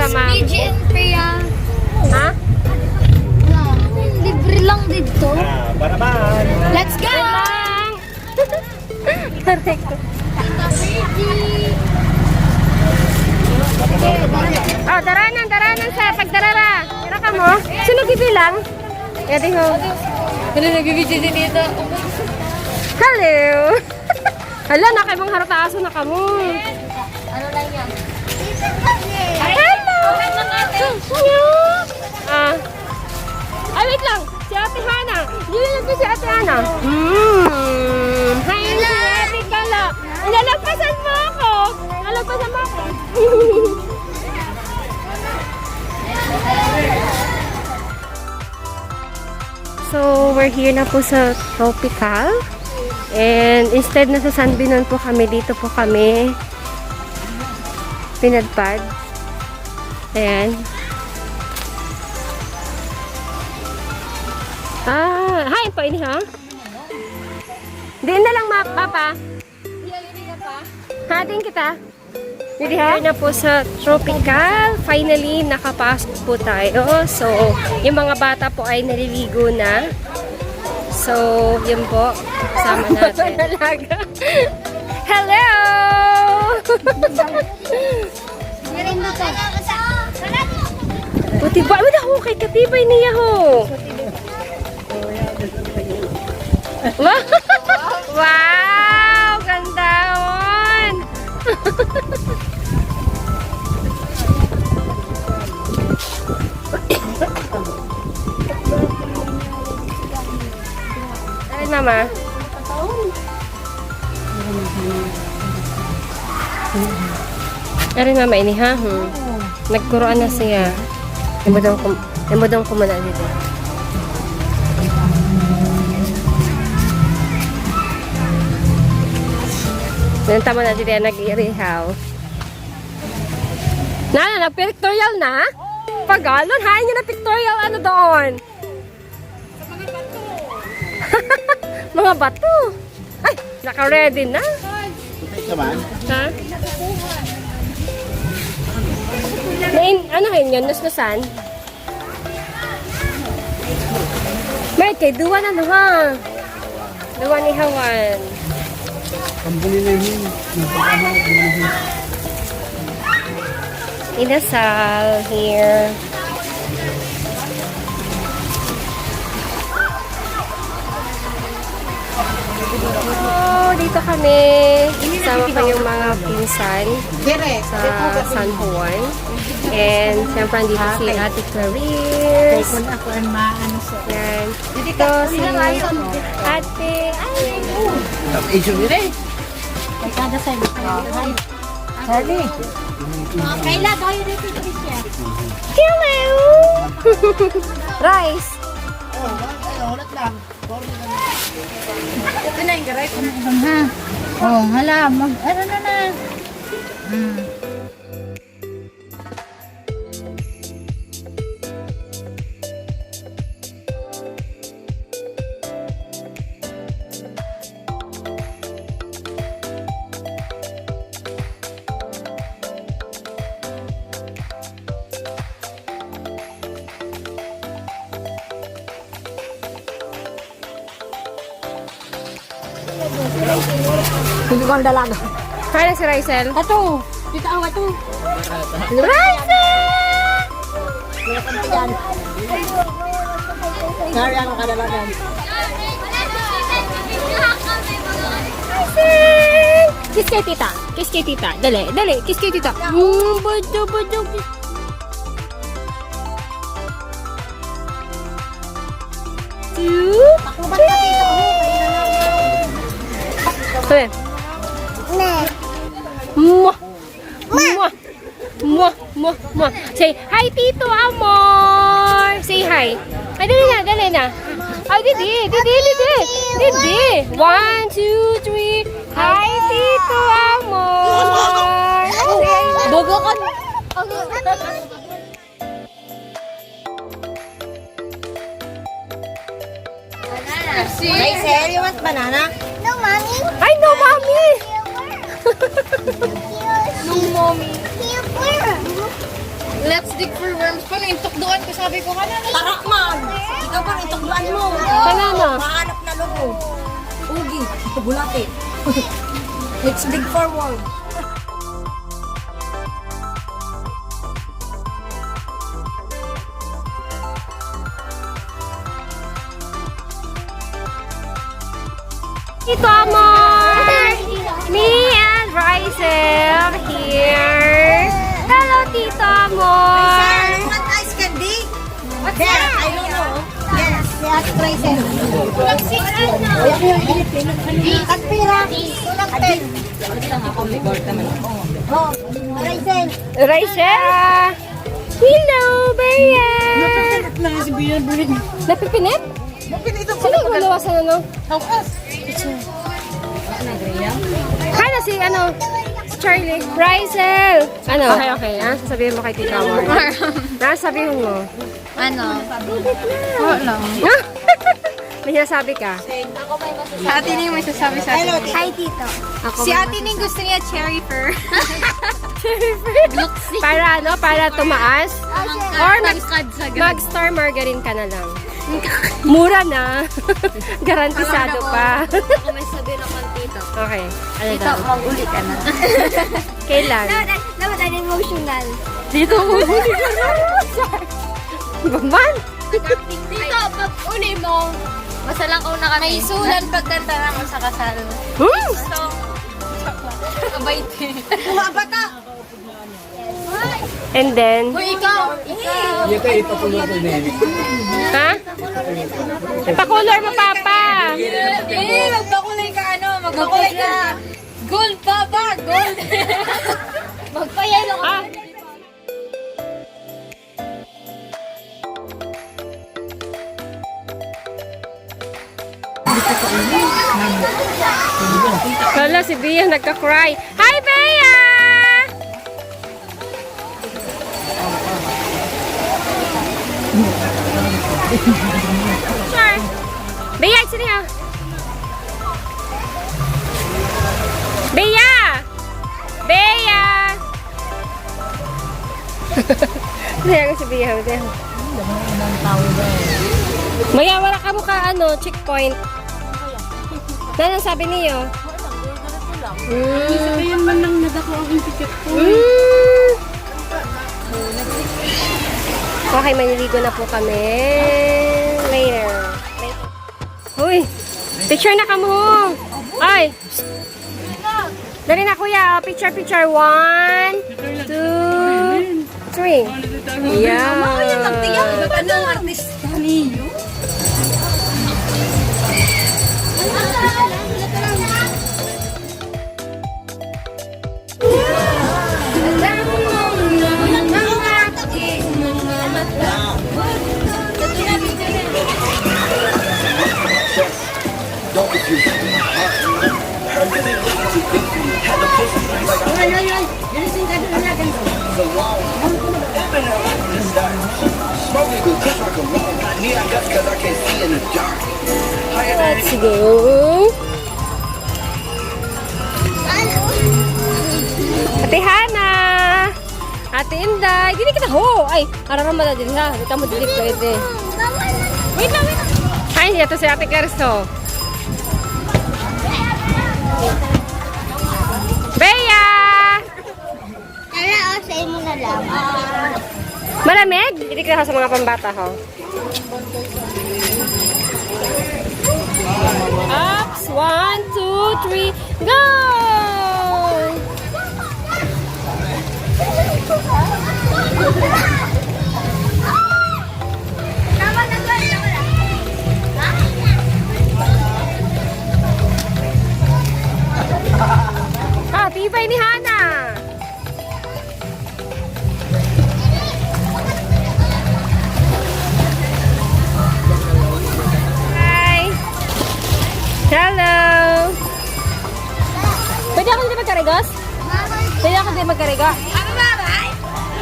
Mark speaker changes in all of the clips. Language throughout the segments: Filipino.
Speaker 1: para ma...
Speaker 2: BGN Priya.
Speaker 1: Ha?
Speaker 2: Libre lang dito.
Speaker 3: Baraban.
Speaker 2: Let's go!
Speaker 1: Correct. Oh, daranan sa pagdarara. Tira ka mo. Sino gibilang? Yadi ho.
Speaker 2: Ano nag-video din dito?
Speaker 1: Hello. Hala, nakay harata aso na kamo.
Speaker 2: Ano lang yan?
Speaker 1: Hello. Ah. Ay, wait lang. Si Ate Hana. Hindi lang si Ate Hana. Hi, si Ate Kala. Nalagpasan mo ako. Nalagpasan mo ako. So, we're here na po sa Tropical. And instead na sa Sanbinon po kami, dito po kami pinadpad. Ayan. Hi po ini ha? Diin na lang Papa. Hating kita. Hindi ha? Na po sa Tropical. Finally, nakapasok po tayo. So, yung mga bata po ay naliligo na. So, yun po. Kasama natin. Hello! Puti ba? Wala ho, kay katibay niya ho. Wow! Ganda on! Ay, mama. Ay, mama, ini ha? Nagkuroan na siya. Imodong kumala dito. Nanta mo na dito nag-irihaw. Nag-pictorial na? Pagalon, hain niya na pictorial ano doon? Mga bato. Ay, naka-ready na. Ha? Ano yun yun? Nusnusan? May kay duwa na ha. Duwa ni Hawan. Inasal here. Oh, dito kami. Sama pa yung mga pinsan sa San Juan. And siyempre dito si Ate Clarice. Yan. Dito si Ate.
Speaker 2: Kayla, tayo dito siya.
Speaker 1: Hello! Rice.
Speaker 2: Ito na yung garay. Oh, hala. Ano na.
Speaker 1: Hindi ko ang dalaga. Kaya na si Rysel.
Speaker 2: Ito. Dito ang ito.
Speaker 1: Rysel!
Speaker 2: Sorry ang kadalagan.
Speaker 1: Rysel! Kiss kay tita. Kiss kay tita. Dali, dali. Kiss kay tita. Bado, bado.
Speaker 2: Ako ba na dito?
Speaker 1: Hey. Mwah. Mwah. Mwah. Mwah. Mwah. Say hi, Tito Amor. Say hi. Ay, dali na. Ay, didi. 1, 2, 3. Hi, Tito Amor.
Speaker 2: Bogo ka.
Speaker 4: Rysel, you want banana?
Speaker 2: No, mommy.
Speaker 1: Ay, no, mommy.
Speaker 2: No, mommy. Let's dig for worms. Paano yung tukduan ko? Sabi ko, kanana.
Speaker 3: Tarak man! Ikaw bang itugluan mo?
Speaker 1: Kanana?
Speaker 3: Mahanap na logo. Ugi. Bulate. Let's dig forward.
Speaker 1: Tito Amor! Me and Rizel here. Hello, Tito Amor!
Speaker 3: Want ice candy? What's that? I don't know. Yes, yes, Raisin. At pira. Sulang 10. Oh, Raisin.
Speaker 1: Rizel! Hello, Bea! Napipinit? Sino yung gulawasan ano? Hi na si si Charlie. Rizel! Ano? Okay. Sasabihin mo kay Tita Amor. Sasabihin mo.
Speaker 2: Ano? Wala.
Speaker 1: May sinasabi ka?
Speaker 2: Sa atin yung may sasabi sa atin.
Speaker 3: Hi, Tito.
Speaker 1: Ako
Speaker 2: Si ate Ning gusto niya cherry fur.
Speaker 1: Para Para tumaas? Or
Speaker 2: sa
Speaker 1: mag-star margarine ka na lang. Mura na. Garantisado pa.
Speaker 2: Ako may sabi naman tito.
Speaker 1: Okay. Ano
Speaker 2: Tito,
Speaker 1: daw?
Speaker 2: mag-uli ka na.
Speaker 1: Kailan?
Speaker 3: Dapat ang emotional.
Speaker 1: Dito mo. Baman?
Speaker 2: Tito, pag uli mo, masalang una ka may sulan pagkanta naman sa kasal. So, kabait eh.
Speaker 3: Bumabata!
Speaker 1: And then?
Speaker 2: Uy, ikaw!
Speaker 1: Ha? Pakulor mo, Papa.
Speaker 2: Magpakulay ka magpakulay ka. Gold, Papa! Gold! Magpayalo ka.
Speaker 1: Hala, si Bea nagka-cry. Hi, Bea! Sure. Bea, sini ha. Bea! Bea! Kaya ko si Bea. Maya, wala ka mukha checkpoint. Ano sabi niyo?
Speaker 2: Sabihin man lang nadako ang ticket ko.
Speaker 1: Okay, maniligo na po kami. Later. Uy, picture na kamo. Ay! Dali na kuya, picture. 1, 2, 3. Yeah.
Speaker 3: Anong artista niyo?
Speaker 1: Let's go. Ate Hana. Ate Inday. Gini kita ho. Ay, hararama na din ha. Kita mo dili pwede. Wait lang. Ay, ito si Ate Clarso. Bea!
Speaker 3: Tara, sa imo na lang.
Speaker 1: Malamig? Hindi ka sa mga pambata ho. Ups! 1, 2, 3, go! Tibay ni Hana! Hi! Hello! Pwede ako dito magkarigos? Pwede ako dito magkariga?
Speaker 3: Ano ba, bay?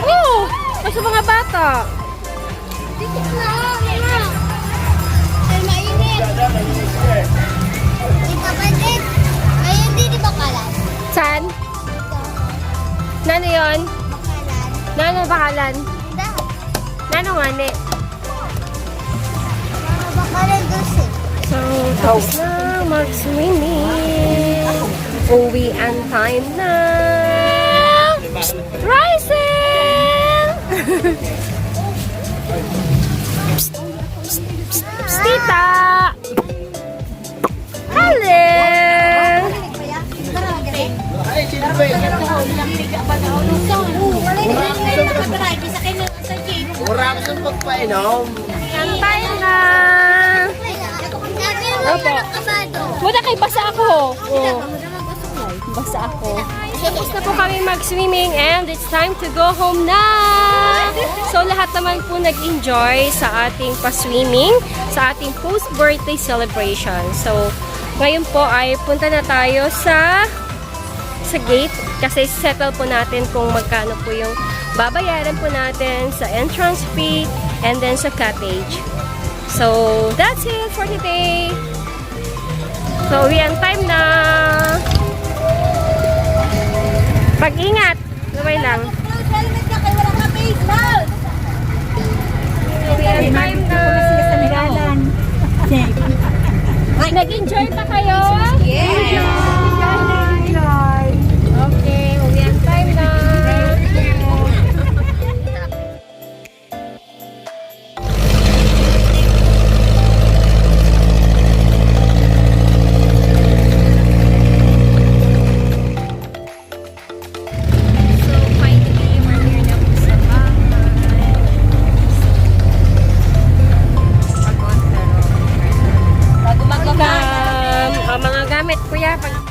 Speaker 1: Oo! Kasi mga bata.
Speaker 3: Dito na, mama. Ay, mainit. Kapatid, ngayon di ba kalan?
Speaker 1: Saan? Nano yun?
Speaker 3: Bakalan.
Speaker 1: Nano bakalan? Nano nga ni? So, tapos na mag-swimming. Uwian time na. Rising! Tita! Hello!
Speaker 4: Mura ko sa pagpainom.
Speaker 1: Kantay na! Opo. Muna kay basa ako. Oh. Basa ako. Tapos na po kami mag-swimming and it's time to go home na! So lahat naman po nag-enjoy sa ating pa-swimming, sa ating post-birthday celebration. So ngayon po ay punta na tayo sa gate kasi settle po natin kung magkano po yung babayaran po natin sa entrance fee and then sa cottage. So that's it for today. So uwian time na. Pag-ingat. Gawin lang. Uwian time na. Nag-enjoy pa kayo?
Speaker 3: Yeah.
Speaker 1: Okay, uwian time na. So, finally, we're here na po sa bahay. Pagod na rin.
Speaker 3: Bago mag-baba.
Speaker 1: Mga gamit, kuya, pag